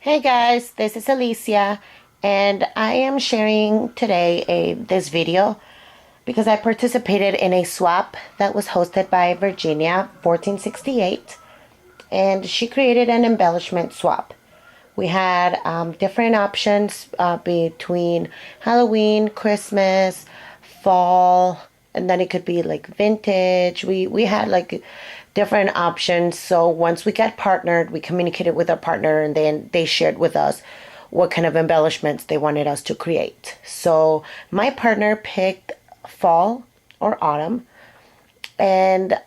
Hey guys, this is Alicia, and I am sharing today this video because I participated in a swap that was hosted by Virginia1468, and she created an embellishment swap. We had different options between Halloween, Christmas, fall, and then it could be like vintage. We had like different options. So once we got partnered, we communicated with our partner, and then they shared with us what kind of embellishments they wanted us to create. So my partner picked fall or autumn, and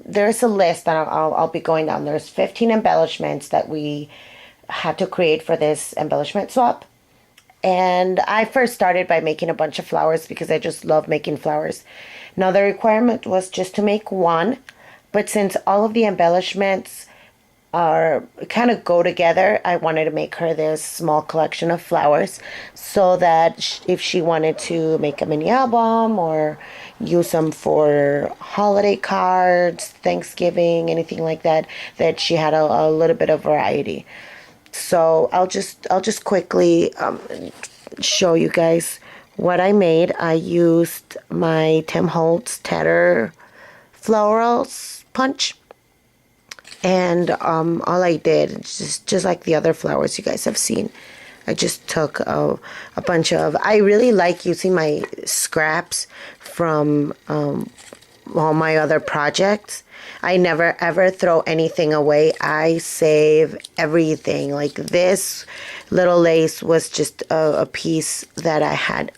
there's a list that I'll be going down. There's 15 embellishments that we had to create for this embellishment swap. And I first started by making a bunch of flowers because I just love making flowers. Now the requirement was just to make one, but since all of the embellishments are kind of go together, I wanted to make her this small collection of flowers so that if she wanted to make a mini album or use them for holiday cards, Thanksgiving, anything like that, that she had a little bit of variety. So I'll just quickly show you guys what I made. I used my Tim Holtz Tatter Florals punch, and all I did, just like the other flowers you guys have seen, I just took a bunch of, I really like using my scraps from all my other projects. I never ever throw anything away. I save everything. Like this little lace was just a piece that I had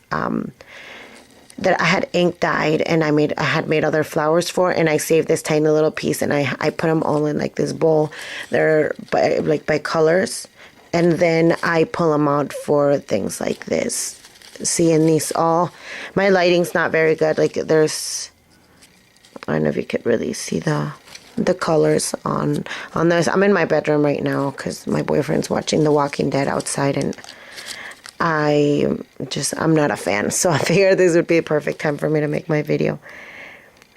ink dyed, and I had made other flowers for, and I saved this tiny little piece, and I put them all in like this bowl. They're by colors, and then I pull them out for things like this. See, in these all, my lighting's not very good. Like there's, I don't know if you could really see the colors on this. I'm in my bedroom right now because my boyfriend's watching The Walking Dead outside, and I'm not a fan. So I figured this would be a perfect time for me to make my video.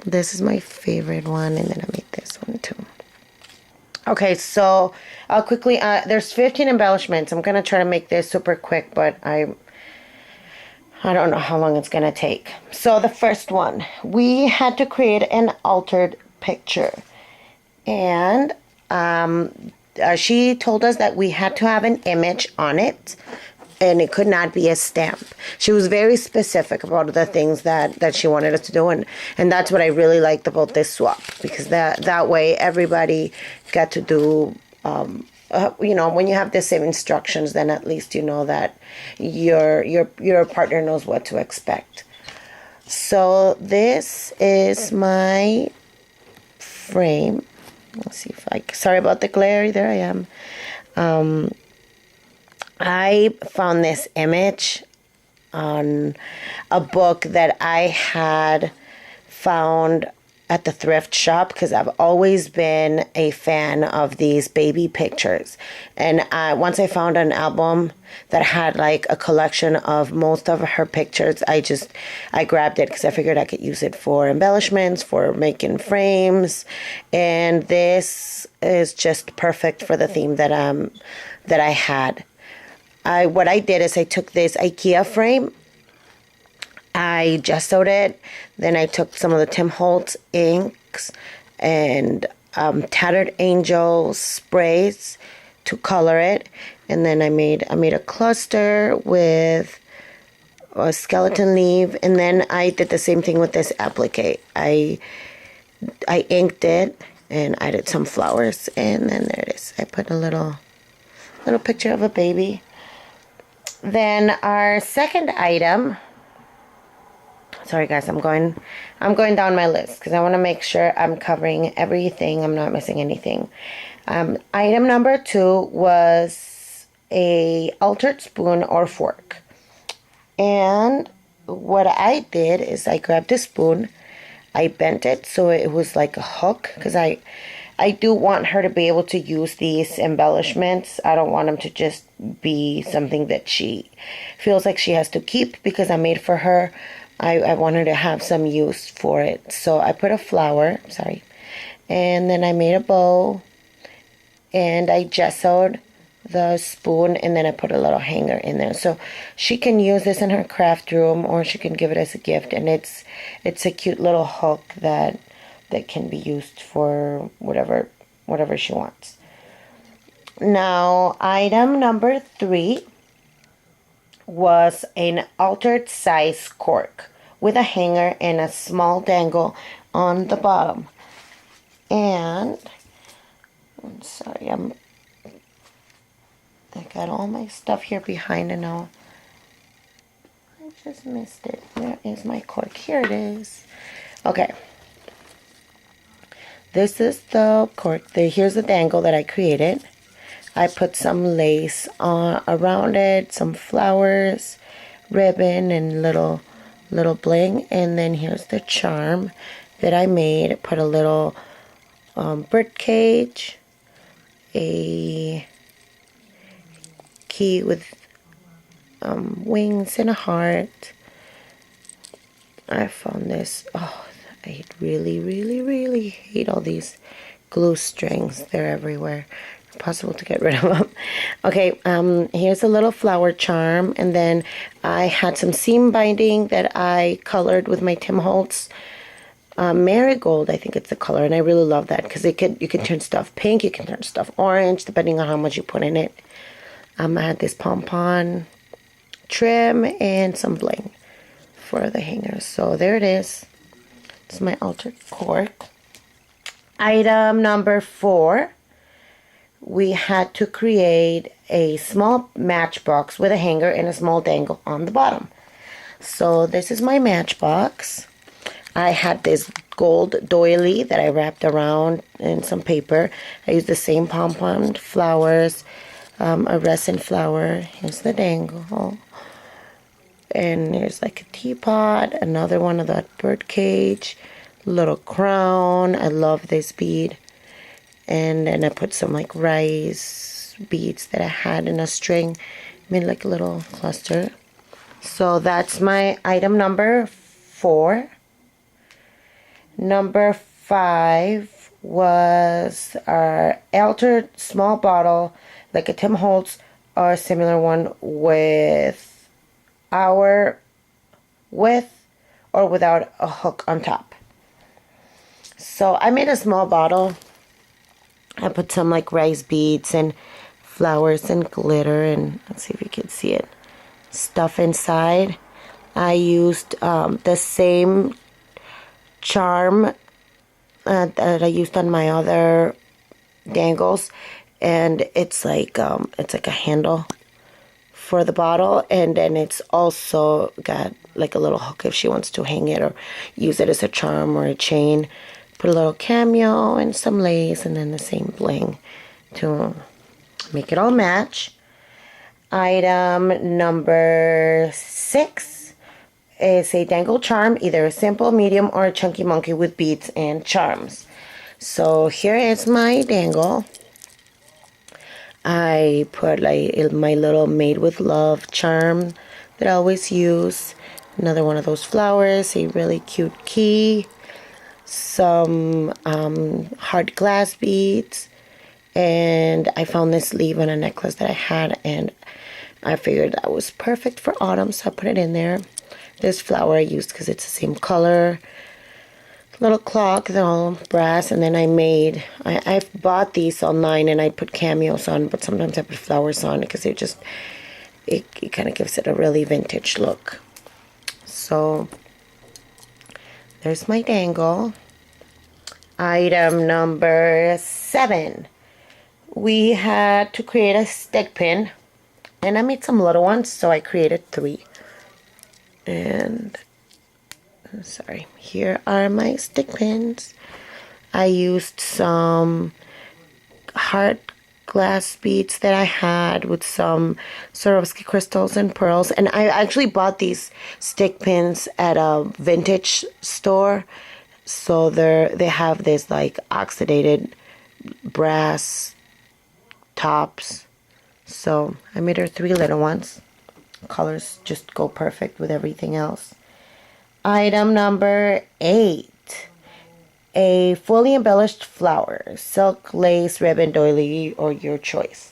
This is my favorite one, and then I made this one too. Okay, so I'll quickly, there's 15 embellishments. I'm going to try to make this super quick, but I don't know how long it's going to take. So the first one, we had to create an altered picture. And she told us that we had to have an image on it, and it could not be a stamp. She was very specific about the things that she wanted us to do, and that's what I really liked about this swap, because that way everybody got to do, when you have the same instructions, then at least you know that your partner knows what to expect. So this is my frame. Let's see if sorry about the glare, there I am. I found this image on a book that I had found at the thrift shop, because I've always been a fan of these baby pictures. And once I found an album that had like a collection of most of her pictures, I grabbed it because I figured I could use it for embellishments, for making frames, and this is just perfect for the theme that I had. What I did is I took this IKEA frame, I gessoed it, then I took some of the Tim Holtz inks and Tattered Angel sprays to color it, and then I made a cluster with a skeleton leaf, and then I did the same thing with this applique. I inked it and I did some flowers, and then there it is. I put a little picture of a baby. Then our second item, sorry guys, I'm going down my list because I want to make sure I'm covering everything, I'm not missing anything. Item number 2 was a altered spoon or fork. And what I did is I grabbed a spoon, I bent it so it was like a hook, because I do want her to be able to use these embellishments. I don't want them to just be something that she feels like she has to keep because I made for her. I want her to have some use for it. So I put a flower, and then I made a bow, and I gessoed the spoon, and then I put a little hanger in there. So she can use this in her craft room, or she can give it as a gift. And it's a cute little hook that can be used for whatever she wants. Now, item number 3 was an altered size cork with a hanger and a small dangle on the bottom. And I'm sorry, I got all my stuff here behind, and now I just missed it. Where is my cork? Here it is. Okay. This is the cork. Here's the dangle that I created. I put some lace around it, some flowers, ribbon, and little bling. And then here's the charm that I made. Put a little bird cage, a key with wings and a heart. I found this. Oh, I really hate all these glue strings. They're everywhere. Impossible to get rid of them. Okay, here's a little flower charm, and then I had some seam binding that I colored with my Tim Holtz marigold. I think it's the color, and I really love that because you can turn stuff pink, you can turn stuff orange, depending on how much you put in it. I had this pom-pom trim and some bling for the hangers. So there it is. It's my altered cork. Item number 4. We had to create a small matchbox with a hanger and a small dangle on the bottom. So this is my matchbox. I had this gold doily that I wrapped around in some paper. I used the same pom-pom flowers, a resin flower. Here's the dangle. And there's like a teapot, another one of that bird cage, little crown. I love this bead. And then I put some like rice beads that I had in a string, made like a little cluster. So that's my item number 4. Number 5 was our altered small bottle, like a Tim Holtz or a similar one with or without a hook on top. So I made a small bottle. I put some like rice beads and flowers and glitter, and let's see if you can see it, stuff inside. I used the same charm that I used on my other dangles, and it's like a handle for the bottle, and then it's also got like a little hook if she wants to hang it or use it as a charm or a chain. Put a little cameo and some lace, and then the same bling to make it all match. Item number 6 is a dangle charm, either a simple, medium, or a chunky monkey with beads and charms. So here is my dangle. I put like my little made with love charm that I always use. Another one of those flowers, a really cute key, some hard glass beads, and I found this leaf on a necklace that I had, and I figured that was perfect for autumn, so I put it in there. This flower I used because it's the same color. Little clock, they're all brass, and then I bought these online, and I put cameos on, but sometimes I put flowers on because it kind of gives it a really vintage look. So there's my dangle. Item number 7. We had to create a stick pin, and I made some little ones, so I created 3. And sorry, here are my stick pins. I used some hard glass beads that I had with some Swarovski crystals and pearls, and I actually bought these stick pins at a vintage store. So they have this like oxidated brass tops. So I made her 3 little ones. Colors just go perfect with everything else. Item number 8. A fully embellished flower, silk, lace, ribbon, doily, or your choice.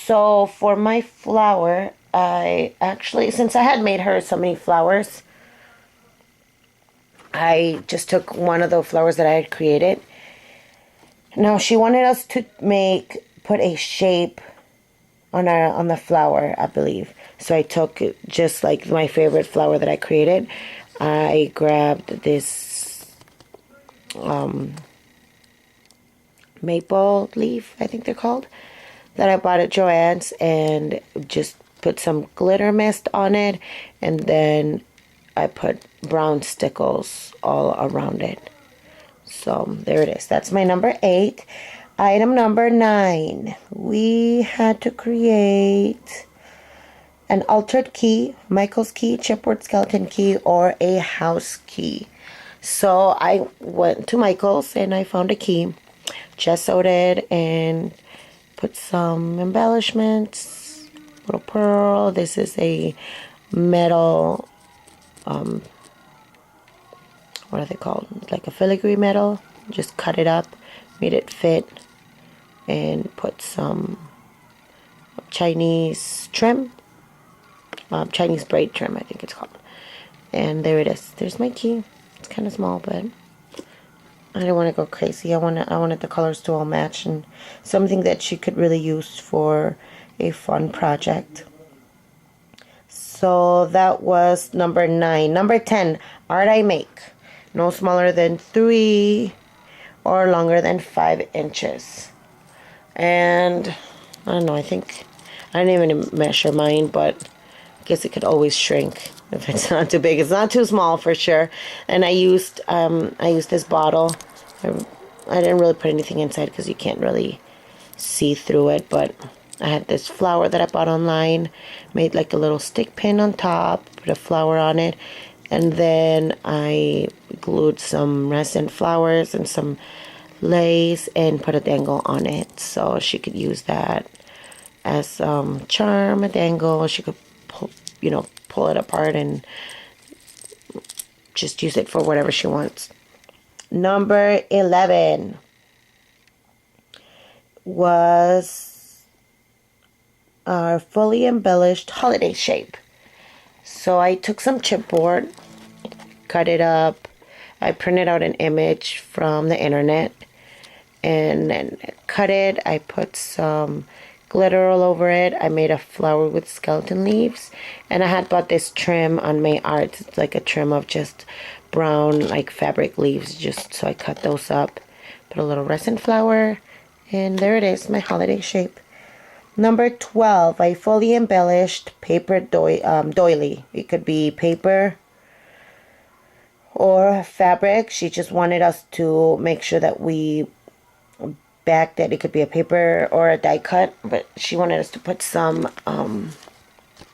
So for my flower, I actually, since I had made her so many flowers, I just took one of the flowers that I had created. Now she wanted us to put a shape on the flower, I believe. So I took just like my favorite flower that I created. I grabbed this maple leaf, I think they're called, that I bought at Joann's, and just put some glitter mist on it, and then I put brown stickles all around it. So there it is. That's my number 8. Item number 9. We had to create an altered key, Michael's key, chipboard skeleton key, or a house key. So I went to Michael's and I found a key, gessoed it, and put some embellishments, little pearl. This is a metal, what are they called? Like a filigree metal. Just cut it up, made it fit, and put some Chinese trim, Chinese braid trim, I think it's called. And there it is. There's my key. It's kind of small, but I didn't want to go crazy. I wanted the colors to all match, and something that she could really use for a fun project. So that was number 9. Number 10, art I make. No smaller than 3 or longer than 5 inches. And I don't know, I think I didn't even measure mine, but I guess it could always shrink if it's not too big. It's not too small for sure. And I used this bottle. I didn't really put anything inside because you can't really see through it, but I had this flower that I bought online, made like a little stick pin on top, put a flower on it, and then I glued some resin flowers and some lace and put a dangle on it, so she could use that as charm, a dangle. She could pull it apart and just use it for whatever she wants. Number 11 was our fully embellished holiday shape. So I took some chipboard, cut it up. I printed out an image from the internet and then cut it. I put some glitter all over it. I made a flower with skeleton leaves, and I had bought this trim on May Arts. It's like a trim of just brown like fabric leaves, just so I cut those up, put a little resin flower, and there it is, my holiday shape. Number 12, I fully embellished paper doily. It could be paper or fabric. She just wanted us to make sure that we backed it. It could be a paper or a die cut, but she wanted us to put some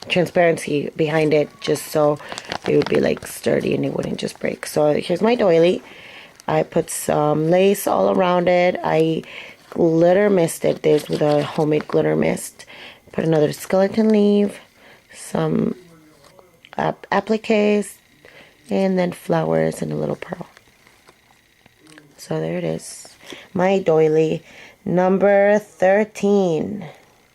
transparency behind it, just so it would be like sturdy and it wouldn't just break. So here's my doily. I put some lace all around it. I glitter misted this with a homemade glitter mist. Put another skeleton leaf, some appliques, and then flowers and a little pearl. So there it is, my doily. Number 13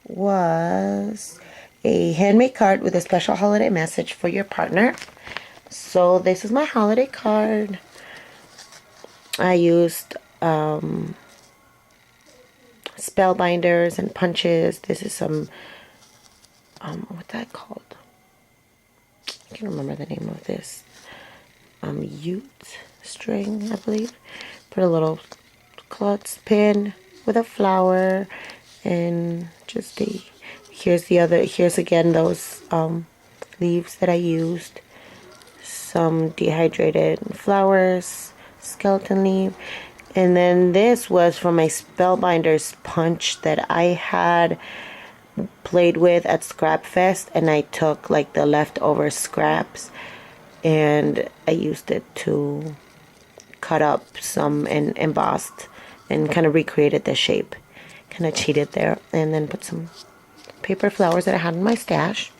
was a handmade card with a special holiday message for your partner. So this is my holiday card. I used spellbinders and punches. This is some what's that called? I can't remember the name of this. Ute string, I believe. Put a little klutz pin with a flower, and just here's again those leaves that I used. Some dehydrated flowers, skeleton leaf. And then this was from my Spellbinders punch that I had played with at Scrap Fest, and I took like the leftover scraps and I used it to cut up some and embossed and kind of recreated the shape. Kind of cheated there, and then put some paper flowers that I had in my stash.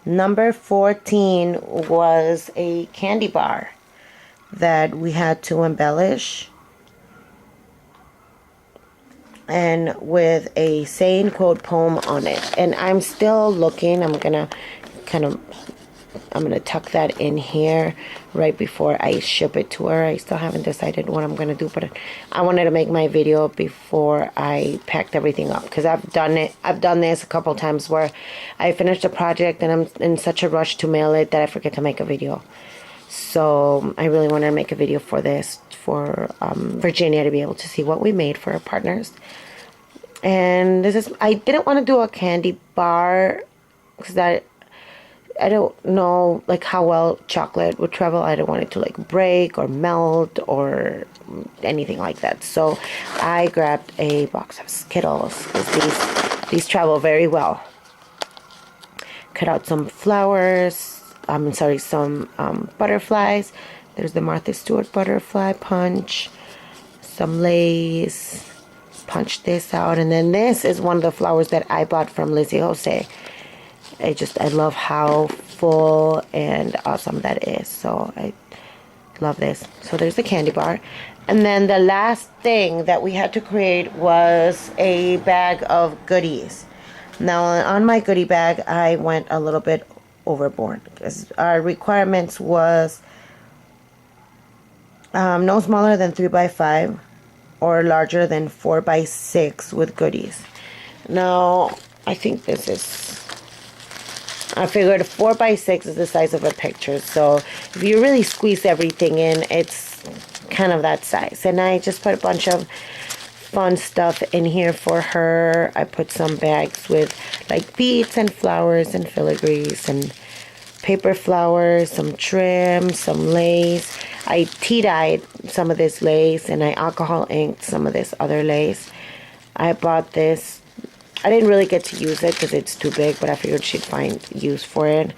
Number 14 was a candy bar that we had to embellish. and with a saying quote poem on it. And I'm still looking. I'm gonna tuck that in here right before I ship it to her. I still haven't decided what I'm gonna do, but I wanted to make my video before I packed everything up, because I've done this a couple times where I finished a project and I'm in such a rush to mail it that I forget to make a video. So I really wanted to make a video for this, for Virginia to be able to see what we made for our partners. And this is, I didn't want to do a candy bar because I don't know like how well chocolate would travel. I don't want it to like break or melt or anything like that. So I grabbed a box of Skittles because these travel very well. Cut out some flowers. Some butterflies. There's the Martha Stewart butterfly punch. Some lace. Punch this out, and then this is one of the flowers that I bought from Lizzie Jose. I love how full and awesome that is. So I love this. So there's the candy bar. And then the last thing that we had to create was a bag of goodies. Now on my goodie bag, I went a little bit overboard because our requirements was no smaller than 3x5 or larger than 4x6 with goodies. Now I think this is, I figured 4x6 is the size of a picture, so if you really squeeze everything in, it's kind of that size. And I just put a bunch of fun stuff in here for her. I put some bags with like beads and flowers and filigrees and paper flowers, some trim, some lace. I tea-dyed some of this lace and I alcohol inked some of this other lace. I bought this. I didn't really get to use it because it's too big, but I figured she'd find use for it.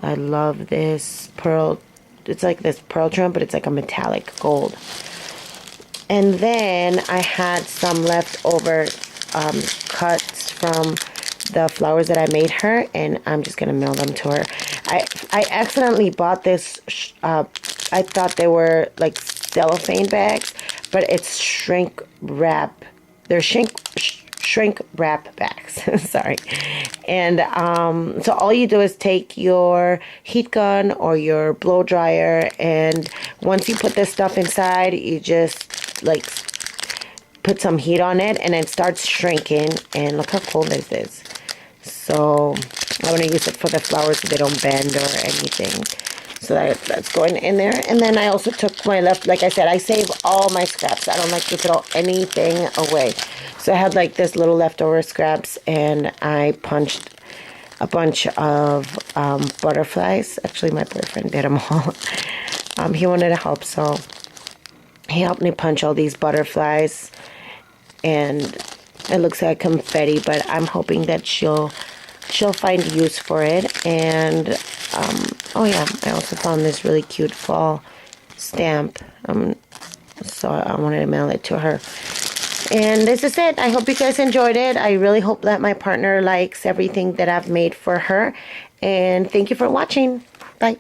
I love this pearl. It's like this pearl trim, but it's like a metallic gold. And then I had some leftover cuts from the flowers that I made her, and I'm just gonna mail them to her. I accidentally bought this. I thought they were like cellophane bags, but it's shrink wrap. They're shrink wrap bags. Sorry. And so all you do is take your heat gun or your blow dryer, and once you put this stuff inside, you just like put some heat on it and it starts shrinking. And look how cool this is. So I want to use it for the flowers so they don't bend or anything. So that's going in there. And then I also took my like I said, I save all my scraps. I don't like to throw anything away. So I had like this little leftover scraps, and I punched a bunch of butterflies. Actually, my boyfriend did them all. He wanted to help, so he helped me punch all these butterflies. And it looks like confetti, but I'm hoping that she'll find use for it. And oh yeah, I also found this really cute fall stamp. So I wanted to mail it to her. And this is it. I hope you guys enjoyed it. I really hope that my partner likes everything that I've made for her. And thank you for watching. Bye.